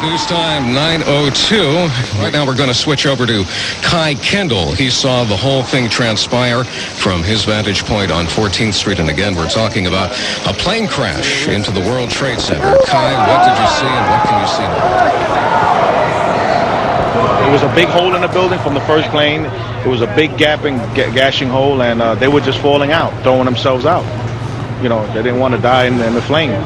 It's news time, 9:02. Right now we're going to switch over to Kai Kendall. He saw the whole thing transpire from his vantage point on 14th Street. And again, we're talking about a plane crash into the World Trade Center. Kai, what did you see and what can you see now? There was a big hole in the building from the first plane. It was a big gashing hole, and they were just falling out, throwing themselves out. You know, they didn't want to die in the flame.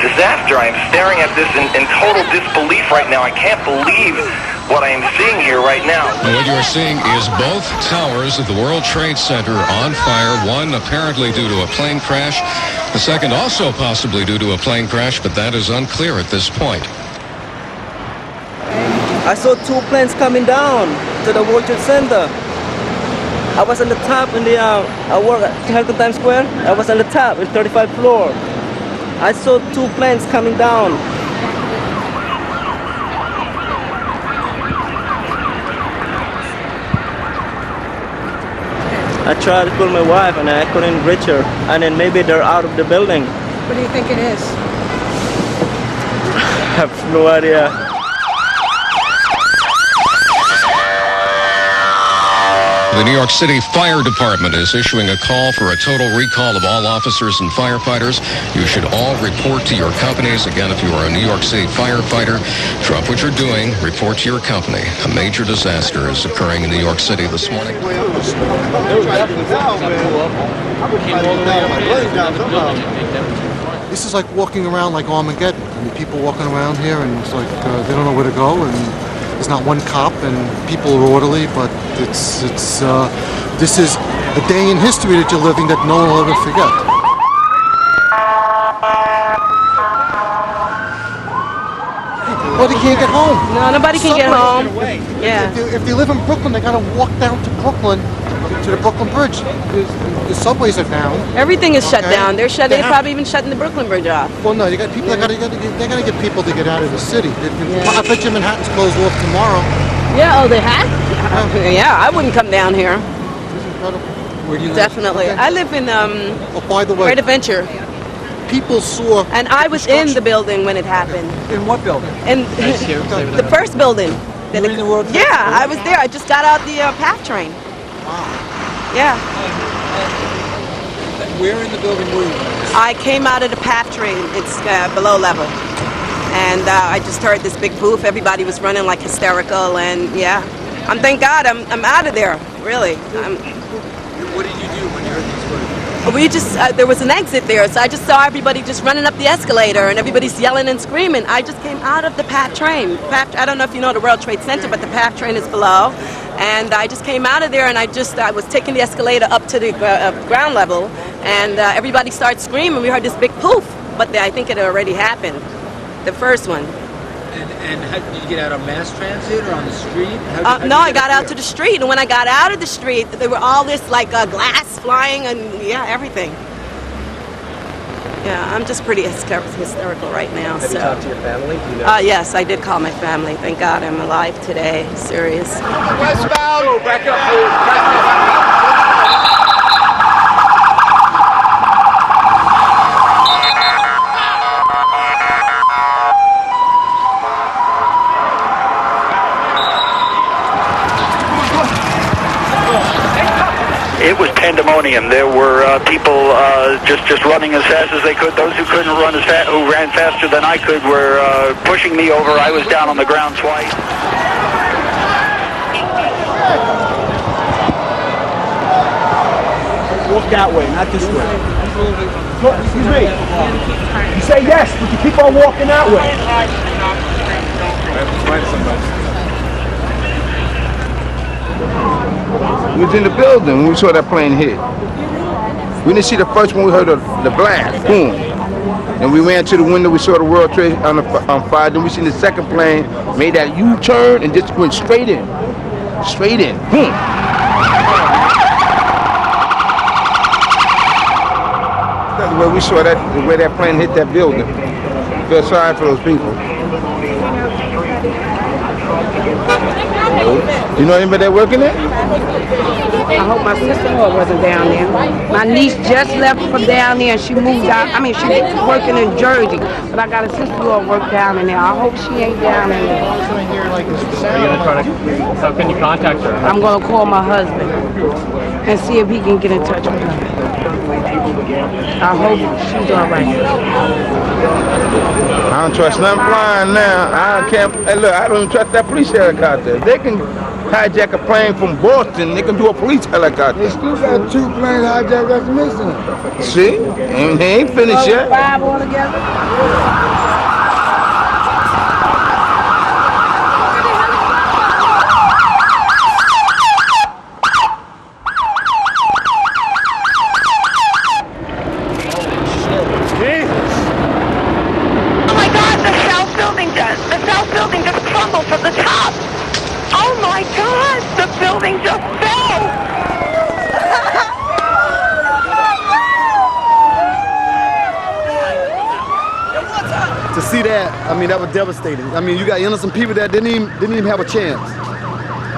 Disaster. I am staring at this in total disbelief right now. I can't believe what I am seeing here right now. And what you are seeing is both towers of the World Trade Center on fire. One apparently due to a plane crash. The second also possibly due to a plane crash, but that is unclear at this point. I saw two planes coming down to the World Trade Center. I was on the top in the, I work at Hilton Times Square. I was on the top, in 35th floor. I saw two planes coming down. I tried to call my wife and I couldn't reach her. And then maybe they're out of the building. What do you think it is? I have no idea. The New York City Fire Department is issuing a call for a total recall of all officers and firefighters. You should all report to your companies. Again, if you are a New York City firefighter, drop what you're doing, report to your company. A major disaster is occurring in New York City this morning. This is like walking around like Armageddon. I mean, people walking around here and it's like they don't know where to go, and there's not one cop, and people are orderly, but this is a day in history that you're living that no one will ever forget. Well, they can't get home. No, nobody can get home. Yeah. If they live in Brooklyn, they gotta walk down to Brooklyn, to the Brooklyn Bridge. The subways are down. Everything is shut down. They're shut. They're probably even shutting the Brooklyn Bridge off. Well, no, you got people. They gotta get people to get out of the city. I bet you Manhattan's closed off tomorrow. Yeah. Oh, they have. Yeah, I wouldn't come down here. This is incredible. Where do you live? Definitely. Okay. I live in Oh, by the way, Great Adventure. People saw. And I was in the building when it happened. In what building? In the first building. You were in the World Trade Yeah, Center? I was there. I just got out the PATH train. Wow. Yeah. Where in the building were you? I came out of the PATH train. It's below level. And I just heard this big poof. Everybody was running like hysterical. And yeah, thank God I'm out of there, really. What did you do when you heard these words? We just, there was an exit there, so I just saw everybody just running up the escalator and everybody's yelling and screaming. I just came out of the PATH train. I don't know if you know the World Trade Center, but the PATH train is below. And I just came out of there and I was taking the escalator up to the ground level, and everybody started screaming. We heard this big poof, but I think it already happened, the first one. And how, did you get out on mass transit or on the street? No, I got out to the street, and when I got out of the street, there were all this like glass flying and yeah, everything. Yeah, I'm just pretty hysterical right now. Have you talked to your family? Do you know? Yes, I did call my family. Thank God I'm alive today. Serious. Westbound! Back up, please. Back up. It was pandemonium. There were people just running as fast as they could. Those who couldn't run who ran faster than I could, were pushing me over. I was down on the ground twice. Walk that way, not this way. Look, excuse me. You say yes, but you keep on walking that way. I have to find somebody. We was in the building when we saw that plane hit. We didn't see the first one. We heard the blast, boom. And we ran to the window. We saw the World Trade on fire. Then we seen the second plane made that U-turn and just went straight in, boom. That's where we saw that, where that plane hit that building. Feel sorry for those people. You know anybody that working there? I hope my sister-in-law wasn't down there. My niece just left from down there and she moved out. I mean, she's working in Jersey, but I got a sister-in-law work down in there. I hope she ain't down in there. Are you gonna try to? How can you contact her? I'm gonna call my husband and see if he can get in touch with her. I hope she's all right. I don't trust nothing flying now. Hey, look, I don't even trust that police helicopter. They can hijack a plane from Boston. They can do a police helicopter. They still got 2 planes hijacked that's missing. See? And they ain't finished yet. 5 altogether? To see that, I mean, that was devastating. I mean, you got innocent people that didn't even have a chance.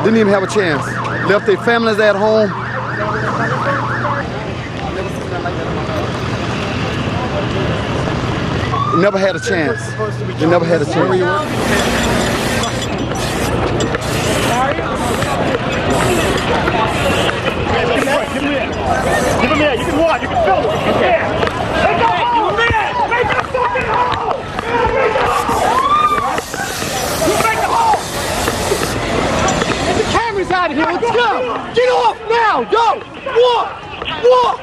Didn't even have a chance. Left their families at home. They never had a chance. They never had a chance. Give him that. You can watch. You can film it. Okay. Make a hole, man! Make a fucking hole! You make a hole! Get the cameras out of here. Let's go. Get off now. Go. Walk. Walk.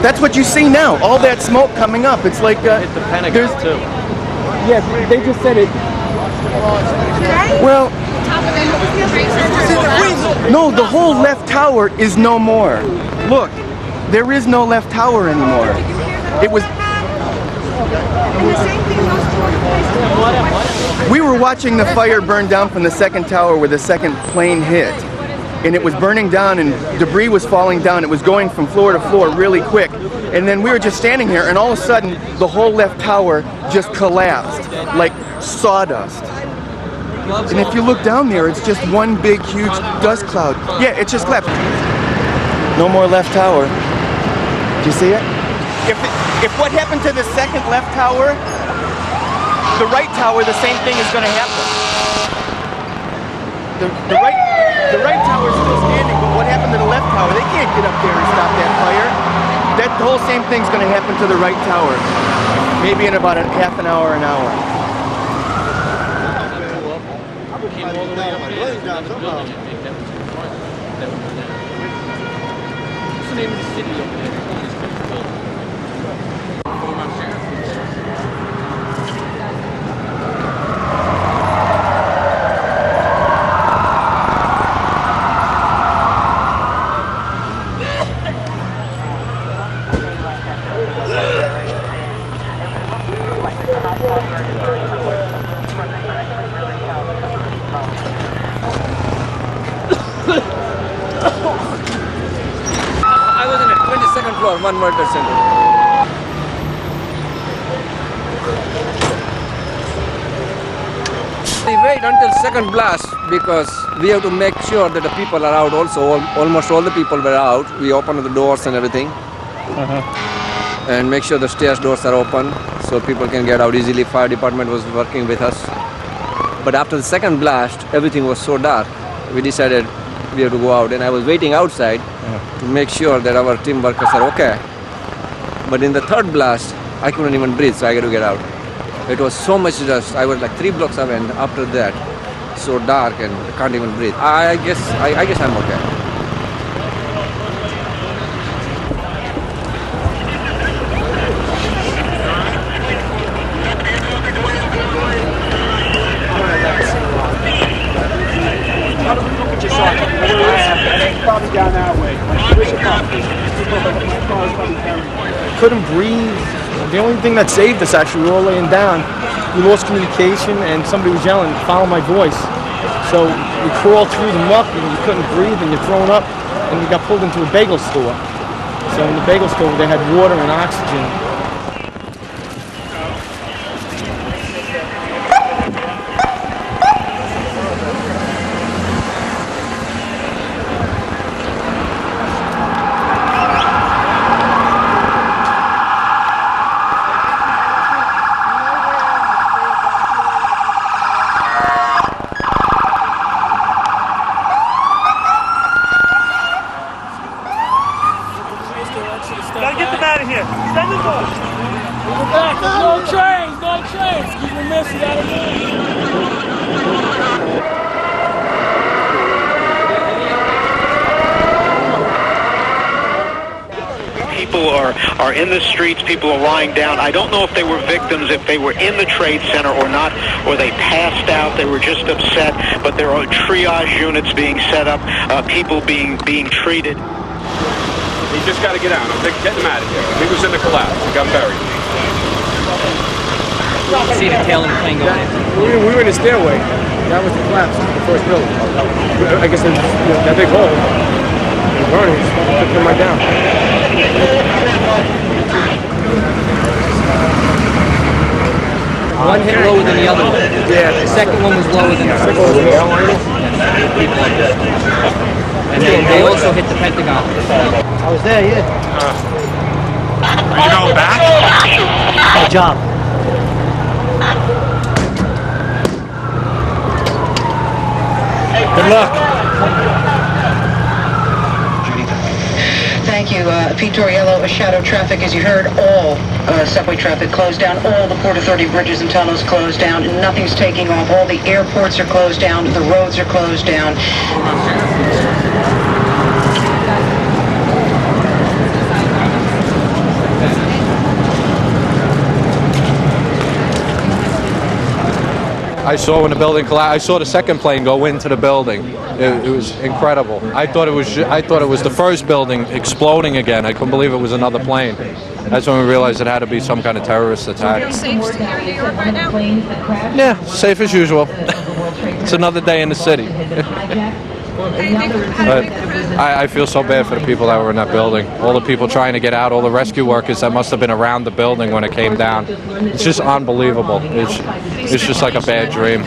That's what you see now. All that smoke coming up. It's like it's the Pentagon too. Yes, they just said it. Well, no, the whole left tower is no more. Look, there is no left tower anymore. It was. We were watching the fire burn down from the second tower where the second plane hit. And it was burning down and debris was falling down. It was going from floor to floor really quick. And then we were just standing here and all of a sudden the whole left tower just collapsed like sawdust. And if you look down there, it's just one big huge dust cloud. Yeah, it just collapsed. No more left tower. Do you see it? If what happened to the second left tower, the right tower, the same thing is going to happen. The right tower is still standing, but what happened to the left tower? They can't get up there and stop that fire. That whole same thing's going to happen to the right tower. Maybe in about half an hour, an hour. What's the name of the city over there? I was in a 22nd floor, one World Trade Center. We wait until second blast because we have to make sure that the people are out also. Almost all the people were out. We opened the doors and everything. And make sure the stairs doors are open so people can get out easily. Fire department was working with us. But after the second blast, everything was so dark. We decided we have to go out, and I was waiting outside to make sure that our team workers are okay. But in the third blast, I couldn't even breathe, so I had to get out. It was so much dust. I was like 3 blocks away, and after that, so dark and I can't even breathe. I guess I'm okay. Probably down that way. Couldn't breathe. The only thing that saved us, actually, we were all laying down. We lost communication, and somebody was yelling, "Follow my voice." So we crawled through the muck, and you couldn't breathe, and you're thrown up, and we got pulled into a bagel store. So in the bagel store, they had water and oxygen. Gotta get them out of here. Send them off. No trains, no trains. Keep them missing out of People are in the streets, people are lying down. I don't know if they were victims, if they were in the Trade Center or not, or they passed out, they were just upset, but there are triage units being set up, people being treated. He just got to get out. I'm getting him out of here. He was in the collapse. He got buried. See the tail of the plane going in. We were in the stairway. That was the collapse of the first building. I guess that big hole. The burning took them right down. One hit lower than the other one. Yeah. The second one was lower than the first one. People like this. And they also hit the Pentagon. I was there, yeah. Are you going back? My job. Good luck. Thank you. Pete Torriello, shadow traffic, as you heard, all subway traffic closed down, all the Port Authority bridges and tunnels closed down, nothing's taking off, all the airports are closed down, the roads are closed down. I saw when the building collapsed. I saw the second plane go into the building. It was incredible. I thought it was the first building exploding again. I couldn't believe it was another plane. That's when we realized it had to be some kind of terrorist attack. Are you safe here in New York right now? Yeah, safe as usual. It's another day in the city. But I feel so bad for the people that were in that building. All the people trying to get out, all the rescue workers that must have been around the building when it came down. It's just unbelievable. It's just like a bad dream.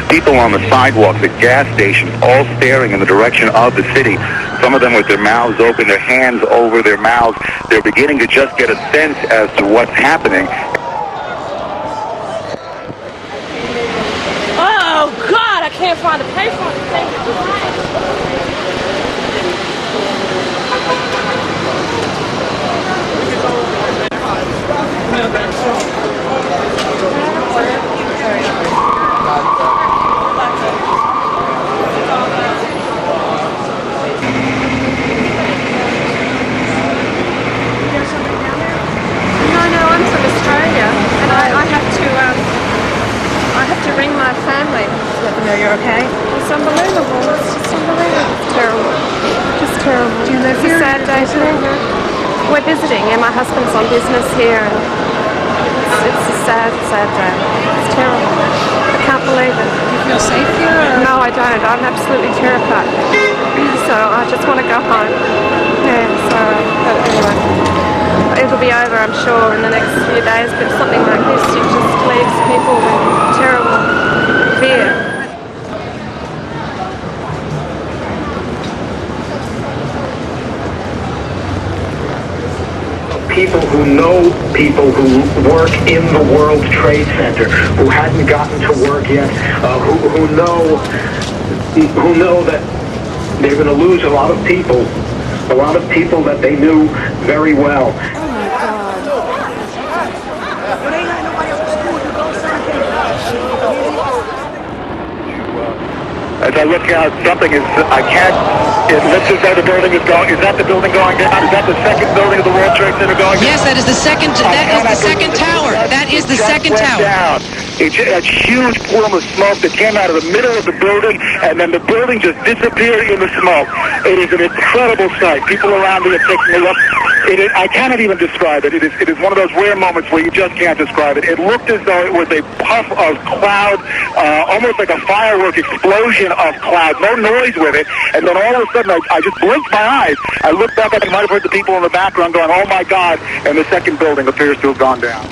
People on the sidewalks at gas stations all staring in the direction of the city. Some of them with their mouths open, their hands over their mouths. They're beginning to just get a sense as to what's happening. Oh, God, I can't find a payphone. No, I'm from Australia, and I have to ring my family to let them know you're okay. It's unbelievable. It's just unbelievable. It's terrible. Just terrible. Do you live here? It's a sad day today. We're visiting, and my husband's on business here. And it's a sad, sad day. It's terrible. I can't believe it. Do you feel safe here? Or? No, I don't. I'm absolutely terrified. So I just want to go home. Yeah, so, but anyway. It'll be over, I'm sure, in the next few days, but something like this, it just leaves people with terrible fear. People who know people who work in the World Trade Center, who hadn't gotten to work yet, who know that they're going to lose a lot of people that they knew very well. As I look out, something is, I can't It looks as though the building is going. Is that the building going down? Is that the second building of the World Trade Center going down? Yes, that is the second. That is the second tower. That is the second tower. Down. It's a huge plume of smoke that came out of the middle of the building, and then the building just disappeared in the smoke. It is an incredible sight. People around me are taking a look. I cannot even describe it. It is one of those rare moments where you just can't describe it. It looked as though it was a puff of cloud, almost like a firework explosion of cloud. No noise with it. And then all of a sudden, I just blinked my eyes. I looked back, I might have heard the people in the background going, "Oh my God!" And the second building appears to have gone down.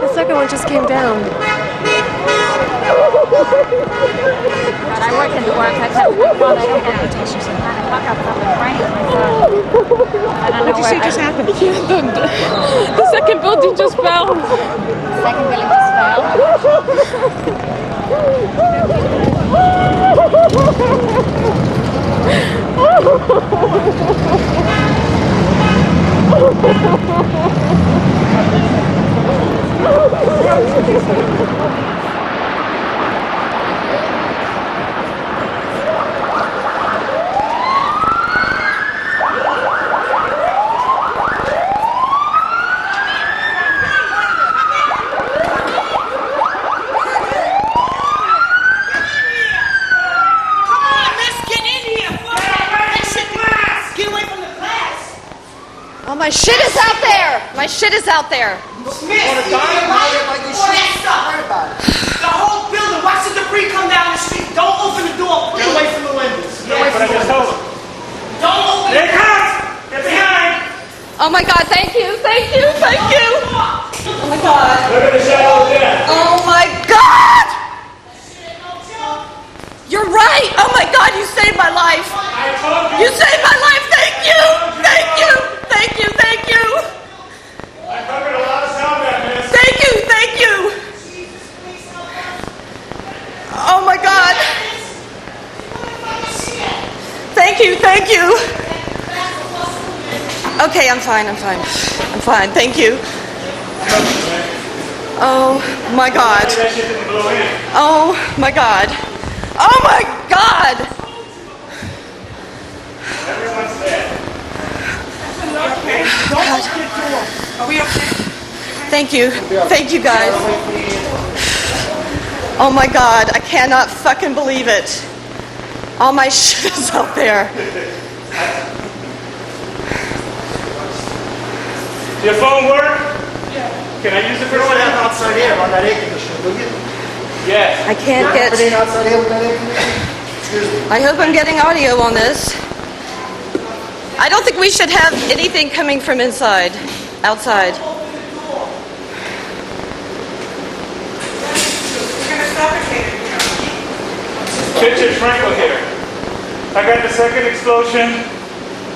The second one just came down. But I work in the work. I kept well, I don't get rotation, so 9 o'clock I was up and praying. I don't know What did you say just happened? The second building just fell. The second building just fell. My shit is out there! My shit is out there! Miss, you that stuff. The whole building, watch the debris come down the street. Don't open the door, put it away from the windows. Get away from the windows. Don't open it. There it comes! Get behind! Oh my God, thank you, thank you, thank you! Oh my God. Look at the shadow there. Oh my God! You're right! Oh my God, you saved my life! You saved my life! Thank you! Thank you! Thank you! Thank you! I covered a lot of sound that miss. Thank you! Thank you! Oh my God! Thank you! Thank you! Okay, I'm fine. I'm fine. I'm fine. Thank you. Oh my God! Oh my God! Oh my God! Everyone's dead. God. Are we okay? Thank you. Thank you guys. Oh my God, I cannot fucking believe it. All my shit is out there. Your phone work? Yeah. Can I use it for a second? Outside here on that air conditioner, will you? Yes. I can't get... Everything outside here with that air conditioner? Excuse me. I hope I'm getting audio on this. I don't think we should have anything coming from inside, outside. Kitchen sprinkler here. I got the second explosion,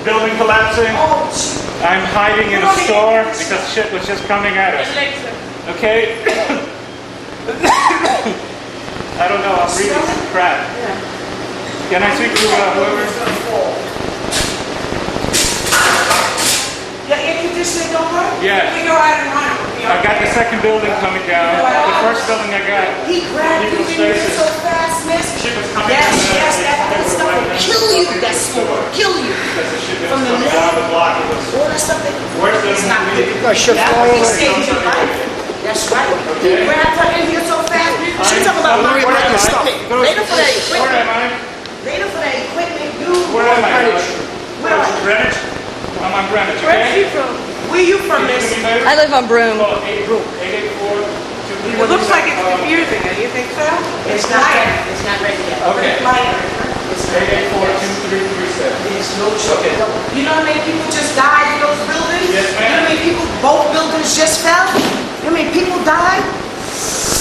building collapsing. I'm hiding in a store because shit was just coming at us. Okay? I don't know, I'm reading some crap. Can I speak to whoever? Your air conditioning don't work? Yeah. We go out and run. I got the second building coming down. The first building I got. He grabbed you in here so fast, miss. Shit was coming Yes, that stuff will kill you. That smoke will kill you. From the down the block. It was all that stuff. worse than It's not good. Got shit That flying will over save your life. That's right. He grabbed her in here so fast. She's talking about my equipment. Later for that Where am equipment. I? Later for that equipment, you. Where am I? Where are you? Greenwich? I'm on Greenwich, Where's okay? you from? Where you from, miss? I live on Broome. 884. It looks like it's confusing. Do you think so? It's not. It's not ready yet. Okay. It's lighter. 884-2337. There's no choice. You know how many people just died in those buildings? Yes, ma'am. You know how many people, both buildings just fell? You know how many people died?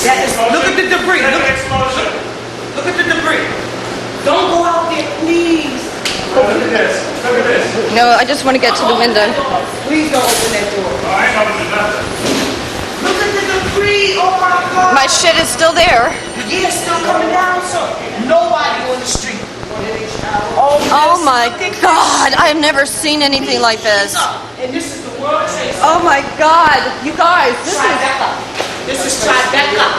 That is, look at the debris. Look at the debris. Don't go out there, please. Look at this. Look at this. No, I just want to get to the window. Please don't open that door. Oh, I ain't opening nothing. Look at the debris. Oh my God. My shit is still there. Yeah, it's still coming down. So nobody on the street. Oh my God, I have never seen anything like this. And this is the World Trade Center. Oh my God, you guys, this is... Just drive back up.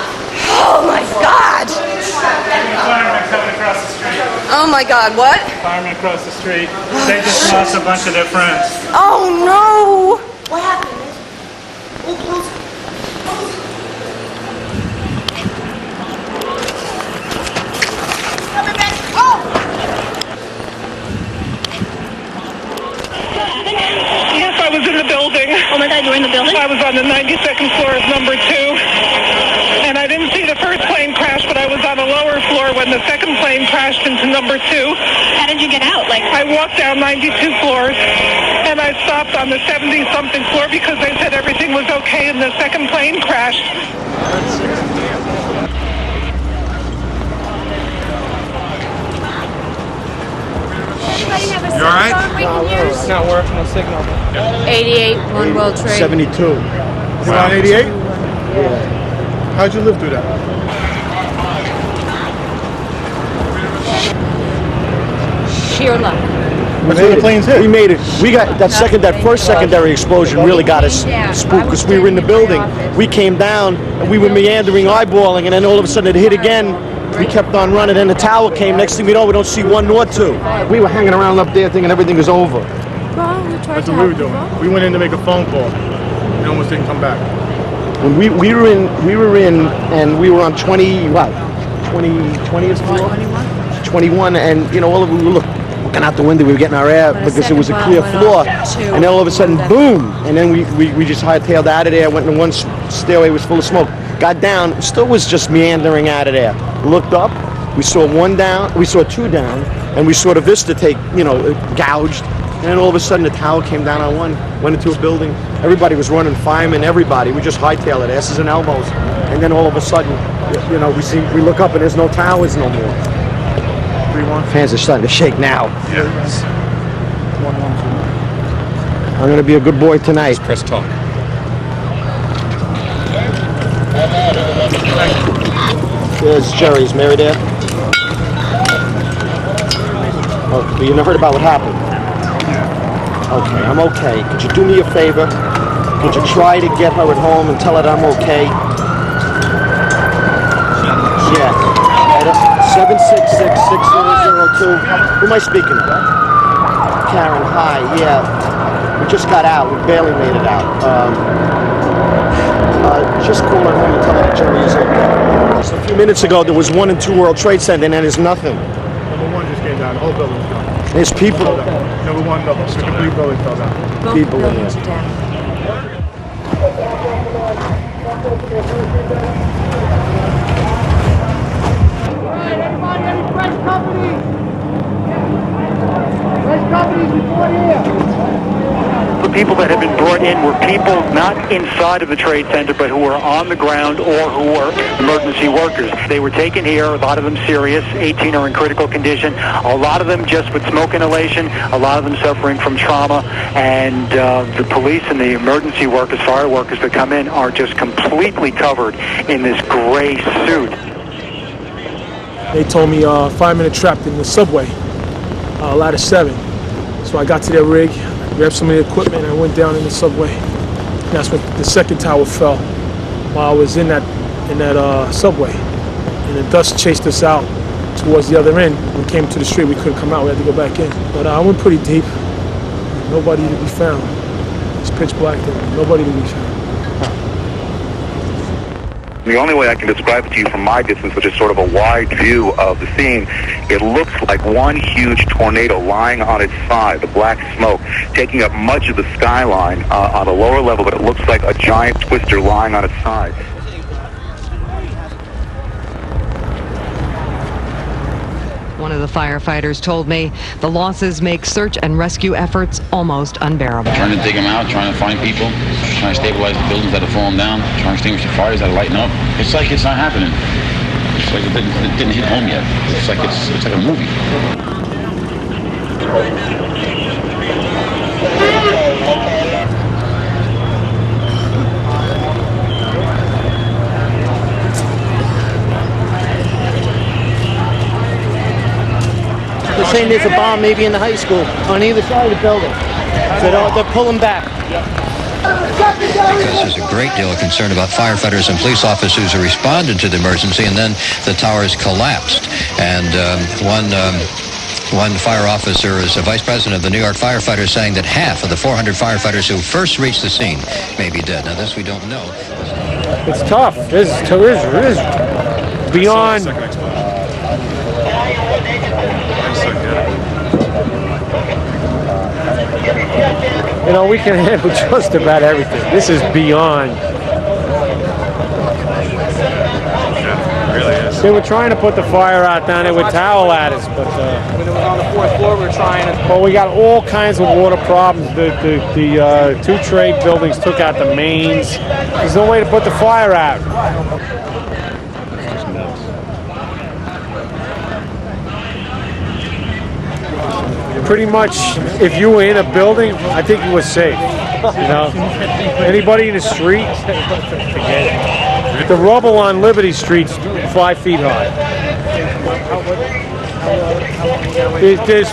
Oh my God! Firemen coming across the street. Oh my God, what? Firemen across the street. They just lost a bunch of their friends. Oh no! What happened? Oh, close. Coming back. Oh! Yes, I was in the building. Oh my God, you were in the building? I was on the 92nd floor of number 2. And I didn't see the first plane crash, but I was on a lower floor when the second plane crashed into number 2. How did you get out? I walked down 92 floors, and I stopped on the 70-something floor because they said everything was okay, and the second plane crashed. Anybody have a You all right? cell phone we can use? It's not working, no signal. 88, One World Trade. 72. You on 88? Yeah. How'd you live through that? Sheer luck. That's where the planes hit. We made it. We got that first secondary explosion really got us spooked because we were in the building. We came down and we were meandering, eyeballing, and then all of a sudden it hit again. We kept on running, and the tower came. Next thing we know, we don't see 1 nor 2. We were hanging around up there thinking everything was over. Well, we tried That's to what we were help doing. people. We went in to make a phone call. We almost didn't come back. When we were in, and we were on 20th floor? 21, and all of we were looking out the window. We were getting our air because it was a clear floor, and then all of a sudden, boom! And then we just hightailed out of there. Went in one stairway, was full of smoke. Got down, still was just meandering out of there. Looked up, we saw 1 down, we saw 2 down, and we saw the vista take, gouged. And then all of a sudden the tower came down on 1, went into a building. Everybody was running, firemen, everybody. We just hightailed it, asses and elbows. And then all of a sudden, we look up and there's no towers no more. 3-1. Hands are starting to shake now. Yes. 1-1. I'm going to be a good boy tonight. Press talk. There's Jerry's. Mary there? Oh, but you never heard about what happened? Okay, I'm okay. Could you do me a favor? Could you try to get her at home and tell her that I'm okay? Yeah. At 766-6002. Who am I speaking to? Karen, hi. Yeah. We just got out. We barely made it out. Just call her home and tell her that Jerry is okay. So a few minutes ago, there was 1 and 2 World Trade Center, and then there's nothing. Number 1 just came down. The whole building's gone. There's people. Number 1, the complete building fell down. People in there. The people that had been brought in were people not inside of the trade center, but who were on the ground or who were emergency workers. They were taken here, a lot of them serious, 18 are in critical condition, a lot of them just with smoke inhalation, a lot of them suffering from trauma, and the police and the emergency workers, fire workers that come in are just completely covered in this gray suit. They told me firemen are trapped in the subway, ladder 7. So I got to their rig, grabbed some of the equipment, and I went down in the subway. And that's when the second tower fell while I was in that subway. And the dust chased us out towards the other end. When we came to the street, we couldn't come out. We had to go back in. But I went pretty deep. Nobody to be found. It's pitch black there. Nobody to be found. The only way I can describe it to you from my distance, which is sort of a wide view of the scene, it looks like one huge tornado lying on its side, the black smoke, taking up much of the skyline on a lower level, but it looks like a giant twister lying on its side. One of the firefighters told me the losses make search and rescue efforts almost unbearable. Trying to dig them out, trying to find people, trying to stabilize the buildings that have fallen down, trying to extinguish the fires that are lighting up. It's like it's not happening. It's like it didn't hit home yet. It's like a movie. They're saying there's a bomb maybe in the high school on either side of the building. So they're pulling back. because there's a great deal of concern about firefighters and police officers who responded to the emergency, and then the towers collapsed. And one fire officer is a vice president of the New York firefighters, saying that half of the 400 firefighters who first reached the scene may be dead. Now, this we don't know. It's tough. It is beyond. You know, we can handle just about everything. This is beyond. Really is. They were trying to put the fire out down there with towel ladders, but When it was on the 4th floor, we were trying to. well, we got all kinds of water problems. The two trade buildings took out the mains. There's no way to put the fire out. Pretty much, if you were in a building, I think you were safe. You know, anybody in the street, the rubble on Liberty Street's 5 feet high. There's,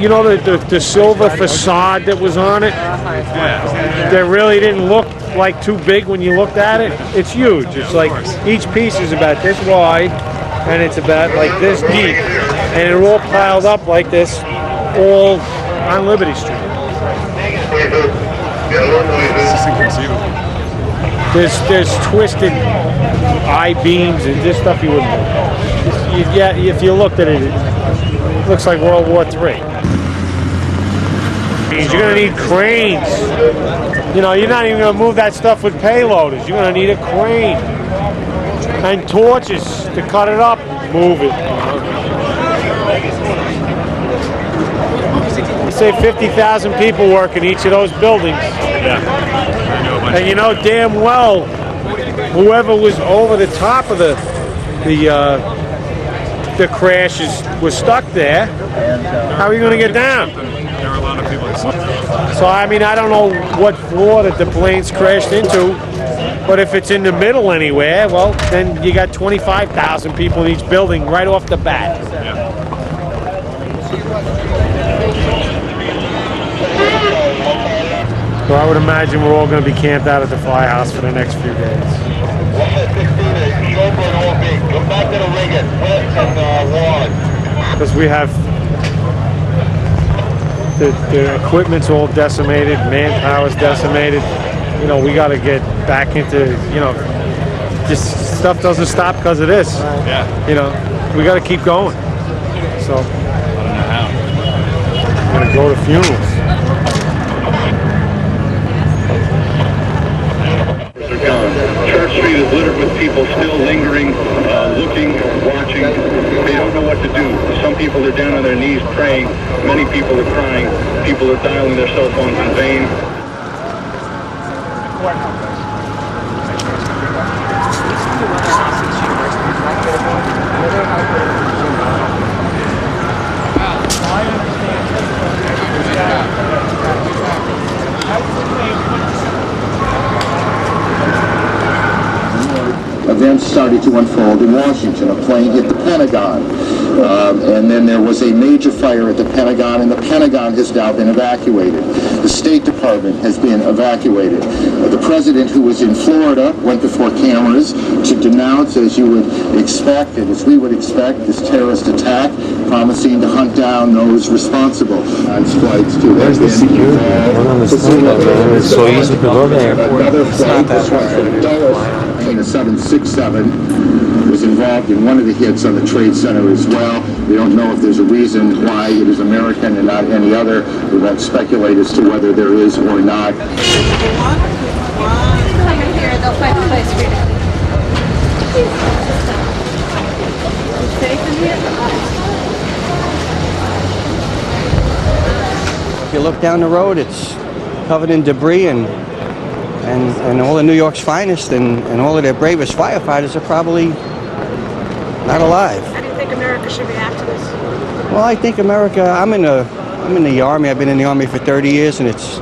you know, the silver facade that was on it, that really didn't look like too big when you looked at it. It's huge. It's like each piece is about this wide, and it's about like this deep, and they're all piled up like this, all on Liberty Street. It's inconceivable. There's twisted I-beams and this stuff you wouldn't. Yeah, if you looked at it, it looks like World War III. You're gonna need cranes. You know, you're not even gonna move that stuff with payloaders. You're gonna need a crane and torches to cut it up, move it. You say 50,000 people work in each of those buildings. Yeah. And you know damn well, whoever was over the top of the crashes was stuck there. How are you going to get down? There were a lot of people. So I mean, I don't know what floor that the planes crashed into, but if it's in the middle anywhere, well, then you got 25,000 people in each building right off the bat. Yeah. So I would imagine we're all going to be camped out at the firehouse for the next few days. Because we have the equipment's all decimated, manpower's decimated. You know, we got to get back into, you know, just stuff doesn't stop because of this. Yeah. You know, we got to keep going. So I don't know how. I'm going to go to funerals. Church Street is littered with people still lingering, looking, watching. They don't know what to do. Some people are down on their knees praying. Many people are crying. People are dialing their cell phones in vain. Events started to unfold in Washington. A plane hit the Pentagon, and then there was a major fire at the Pentagon, and the Pentagon has now been evacuated. The State Department has been evacuated. The president, who was in Florida, went before cameras to denounce, as you would expect, and as we would expect, this terrorist attack, promising to hunt down those responsible. Flights to Where's the security? I don't understand that, man. It's so easy to go there. It's not that hard. A 767 was involved in one of the hits on the Trade Center as well. We don't know if there's a reason why it is American and not any other. We won't speculate as to whether there is or not. Come in here, they'll find a place for you. Safe in here? If you look down the road, it's covered in debris, and all of New York's finest and all of their bravest firefighters are probably not alive. How do you think America should react to this? Well, I think America, I'm in the Army. I've been in the Army for 30 years, and it's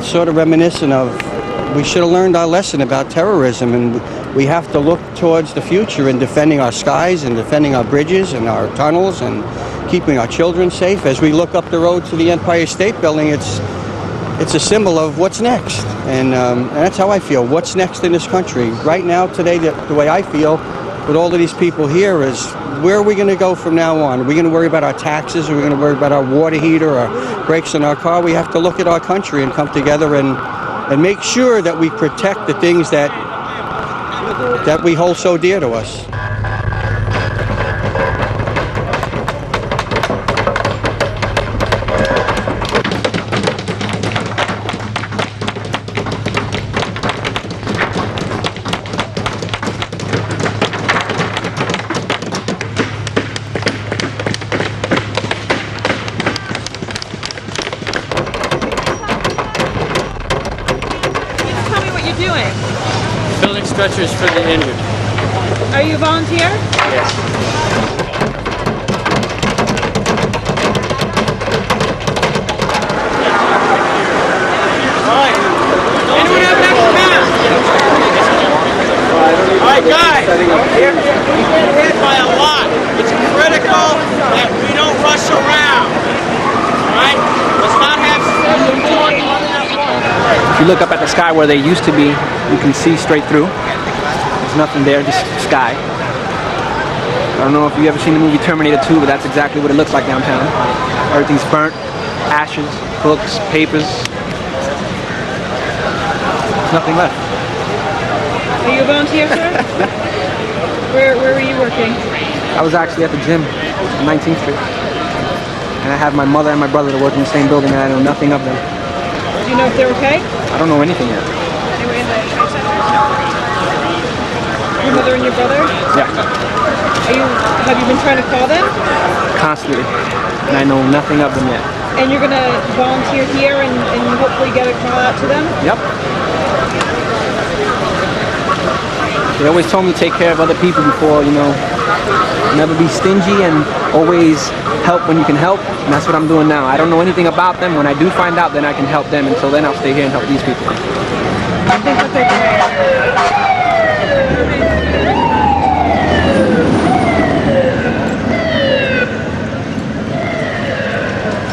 sort of reminiscent of, we should have learned our lesson about terrorism, and we have to look towards the future in defending our skies and defending our bridges and our tunnels and keeping our children safe. As we look up the road to the Empire State Building, it's it's a symbol of what's next. And that's how I feel. What's next in this country? Right now, today, the way I feel with all of these people here is, where are we going to go from now on? Are we going to worry about our taxes? Are we going to worry about our water heater or brakes in our car? We have to look at our country and come together and make sure that we protect the things that we hold so dear to us. Building stretchers for the injured. Are you a volunteer? Yes. Anyone have an extra mask? All right, guys. We're hit by a lot. It's critical that we don't rush around. All right? Let's not have If you look up at the sky where they used to be, you can see straight through. There's nothing there, just sky. I don't know if you've ever seen the movie Terminator 2, but that's exactly what it looks like downtown. Everything's burnt, ashes, books, papers. There's nothing left. Are you a volunteer, sir? Where were you working? I was actually at the gym on 19th Street. And I have my mother and my brother that work in the same building, and I know nothing of them. Do you know if they're okay? I don't know anything yet. They were in the trade center? Your mother and your brother? Yeah. Have you been trying to call them? Constantly. And I know nothing of them yet. And you're going to volunteer here and hopefully get a call out to them? Yep. They always told me to take care of other people before, never be stingy and always help when you can help. And that's what I'm doing now. I don't know anything about them. When I do find out, then I can help them. Until then, I'll stay here and help these people.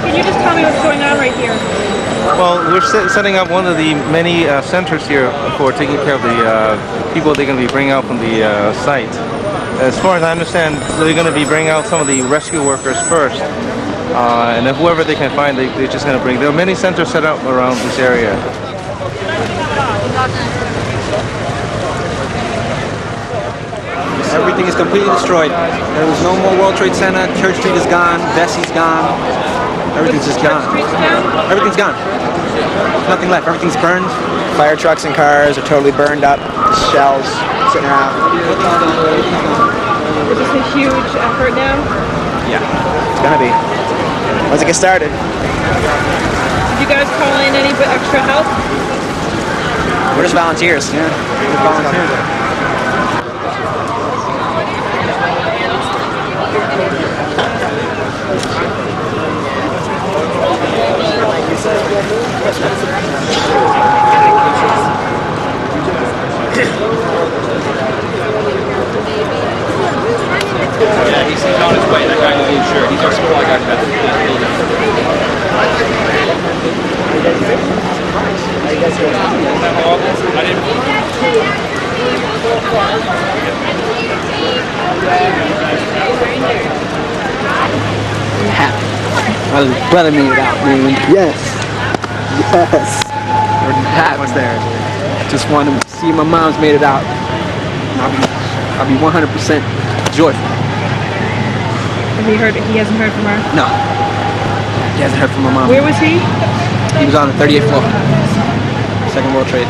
Can you just tell me what's going on right here? Well, we're setting up one of the many centers here for taking care of the people they're going to be bringing out from the site. As far as I understand, they're going to be bringing out some of the rescue workers first. And then whoever they can find, they're just going to bring. There are many centers set up around this area. Everything is completely destroyed. There was no more World Trade Center. Church Street is gone. Vessie's gone. Everything's just gone. Everything's gone. There's nothing left. Everything's burned. Fire trucks and cars are totally burned up. Shells sitting around. Is this a huge effort now? Yeah, it's gonna be. Once it gets started. Did you guys call in any extra help? We're just volunteers. Yeah, we're volunteers. Yeah, he's on his way. That guy in the blue shirt. He's our supply guy from the building. Hat. My brother made it out, man. Yes. Yes. The hat was there. I just wanted to see my mom's made it out. And I'll be 100% joyful. He hasn't heard from her? No. He hasn't heard from my mom. Where was he? He was on the 38th floor. Second World Trade.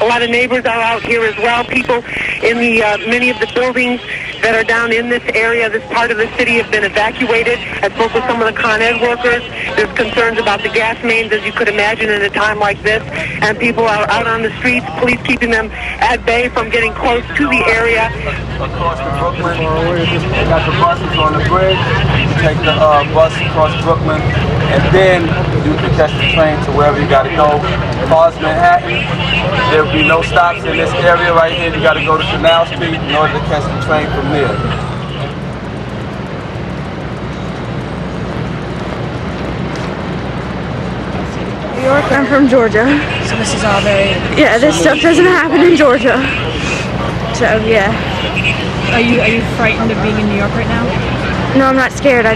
A lot of neighbors are out here as well. People in the many of the buildings that are down in this area, this part of the city, have been evacuated. I spoke with some of the Con Ed workers. There's concerns about the gas mains, as you could imagine, in a time like this. And people are out on the streets, police keeping them at bay from getting close to the area. Across to Brooklyn, we got the buses on the bridge. You take the bus across Brooklyn, and then you can catch the train to wherever you got to go. Across Manhattan, there will be no stops in this area right here. You got to go to Canal Street in order to catch the train from there. York? I'm from Georgia. So this is all very... Yeah, this stuff doesn't happen in Georgia. So, yeah. Are you frightened of being in New York right now? No, I'm not scared. I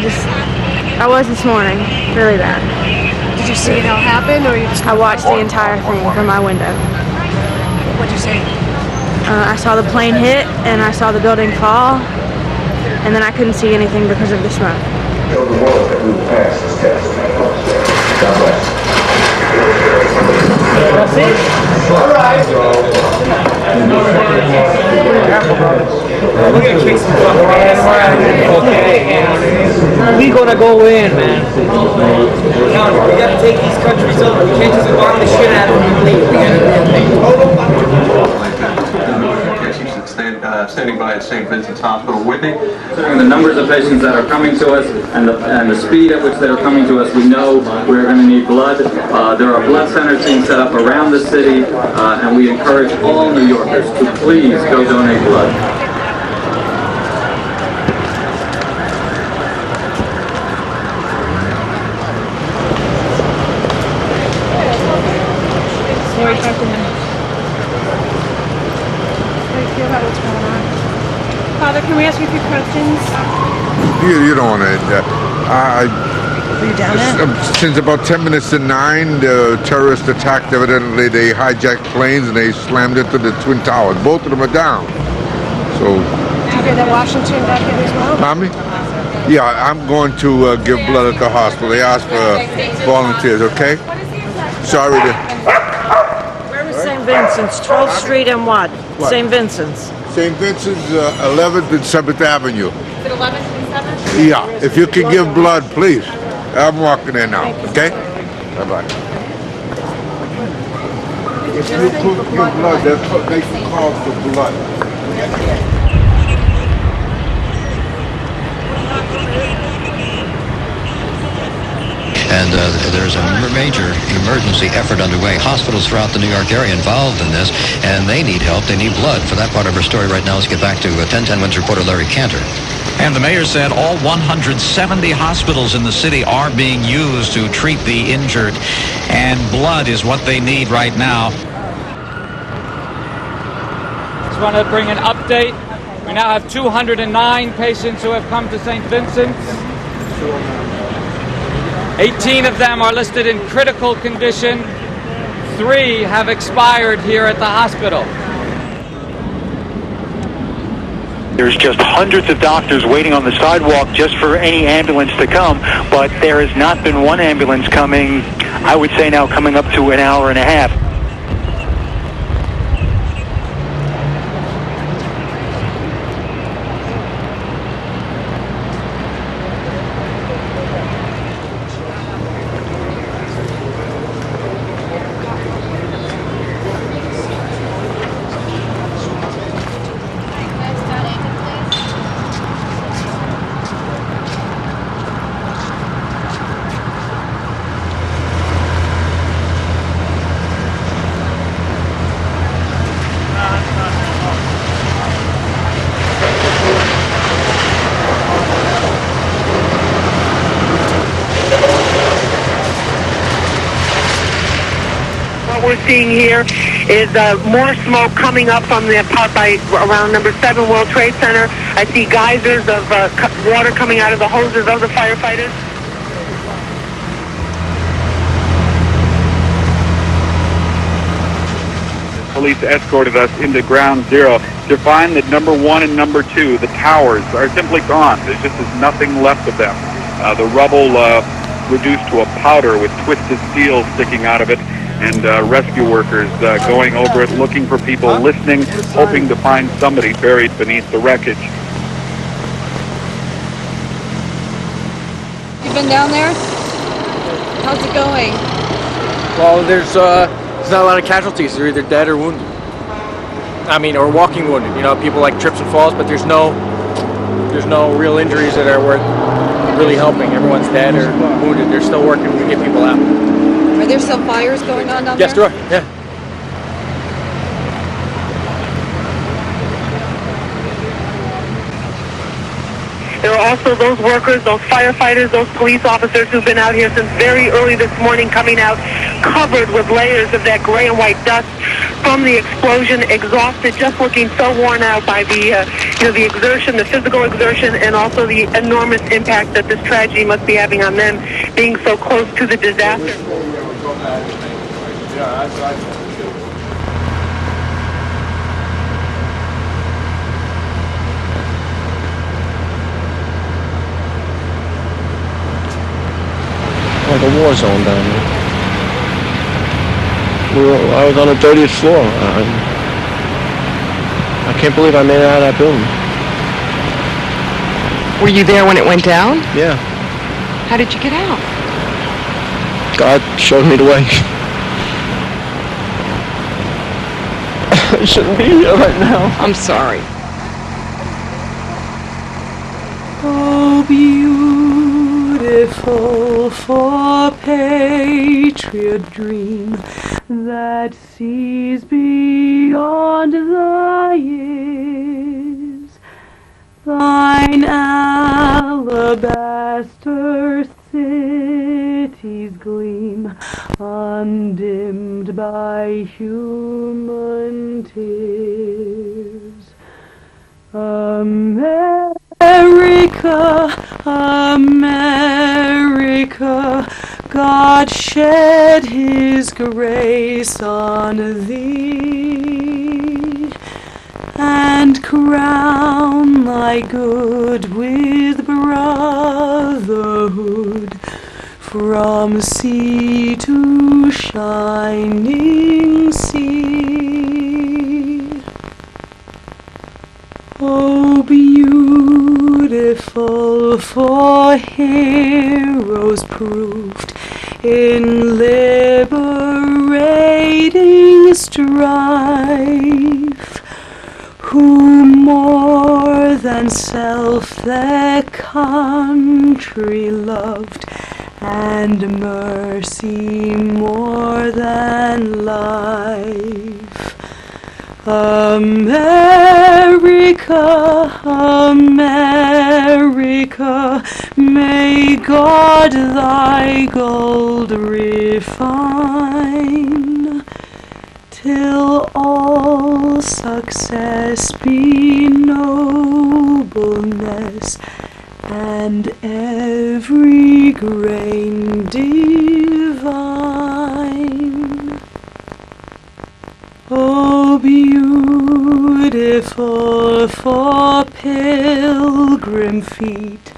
was this morning. Really bad. Did you see it all happen, or you just... I watched the entire thing from my window. What'd you see? I saw the plane hit, and I saw the building fall, and then I couldn't see anything because of the smoke. Show the world that we will pass this test. God bless. That's it? All right. We're gonna kick some fucking ass. Okay. We gonna go in, man. We gotta take these countries over. We can't just bomb the shit out of them and leave. We gotta take total standing by at St. Vincent's Hospital. Whitney? Considering the numbers of patients that are coming to us and the speed at which they're coming to us, we know we're going to need blood. There are blood centers being set up around the city, and we encourage all New Yorkers to please go donate blood. Lori, talk to him. About what's going on. Father, can we ask you a few questions? You don't want to. Were you down there? Since about 10 minutes to 9, the terrorists attacked. Evidently, they hijacked planes and they slammed into the Twin Towers. Both of them are down. So. Did you hear that Washington got hit as well? Mommy? Yeah, I'm going to give blood at the hospital. They asked for volunteers, okay? Sorry to. St. Vincent's, 12th Street and what? St. Vincent's. St. Vincent's, 11th and 7th Avenue. Is it 11th and 7th? Yeah, if you can give blood, please. I'm walking there now, okay? Bye-bye. If you give blood, they can call for blood. And there's a major emergency effort underway. Hospitals throughout the New York area involved in this, and they need help. They need blood. For that part of our story right now, let's get back to 1010 Wins reporter Larry Cantor. And the mayor said all 170 hospitals in the city are being used to treat the injured, and blood is what they need right now. Just want to bring an update. We now have 209 patients who have come to St. Vincent's. 18 of them are listed in critical condition. 3 have expired here at the hospital. There's just hundreds of doctors waiting on the sidewalk just for any ambulance to come, but there has not been one ambulance coming, I would say now coming up to an hour and a half. We're seeing here is more smoke coming up from the part by around number 7 World Trade Center. I see geysers of water coming out of the hoses of the firefighters. Police escorted us into ground zero to find that number 1 and number 2, the towers, are simply gone. There's just nothing left of them. The rubble reduced to a powder with twisted steel sticking out of it, and rescue workers going over it, looking for people, listening, hoping to find somebody buried beneath the wreckage. You been down there? How's it going? Well, there's not a lot of casualties. They're either dead or wounded. I mean, or walking wounded. You know, people like trips and falls, but there's no real injuries that are worth really helping. Everyone's dead or wounded. They're still working to get people out. Are there still fires going on down there? Yes, there are. Yeah. There are also those workers, those firefighters, those police officers who've been out here since very early this morning, coming out covered with layers of that gray and white dust from the explosion, exhausted, just looking so worn out by the exertion, the physical exertion, and also the enormous impact that this tragedy must be having on them, being so close to the disaster. Like a war zone down there. I was on the 30th floor. I can't believe I made it out of that building. Were you there when it went down? Yeah. How did you get out? God showed me the way. I shouldn't be here right now. I'm sorry. Oh, beautiful for patriot dream that sees beyond the years. Thine alabaster cities gleam, undimmed by human tears. America, America, God shed his grace on thee, and crown thy good with brotherhood, from sea to shining sea. Oh, beautiful for heroes proved in liberating strife, who more than self their country loved, and mercy more than life. America, America, may God thy gold refine, till all success be nobleness, and every grain divine. Oh, beautiful for pilgrim feet,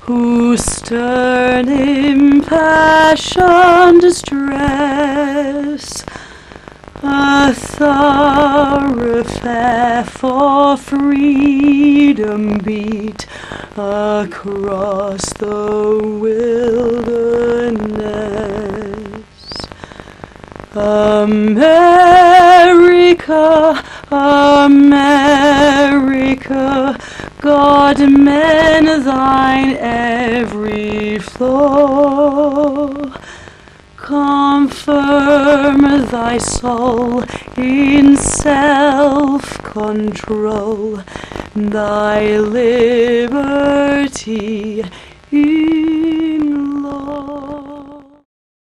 whose stern impassioned stress a thoroughfare for freedom beat across the wilderness. America, America, God mend thine every flaw, confirm thy soul in self-control, thy liberty is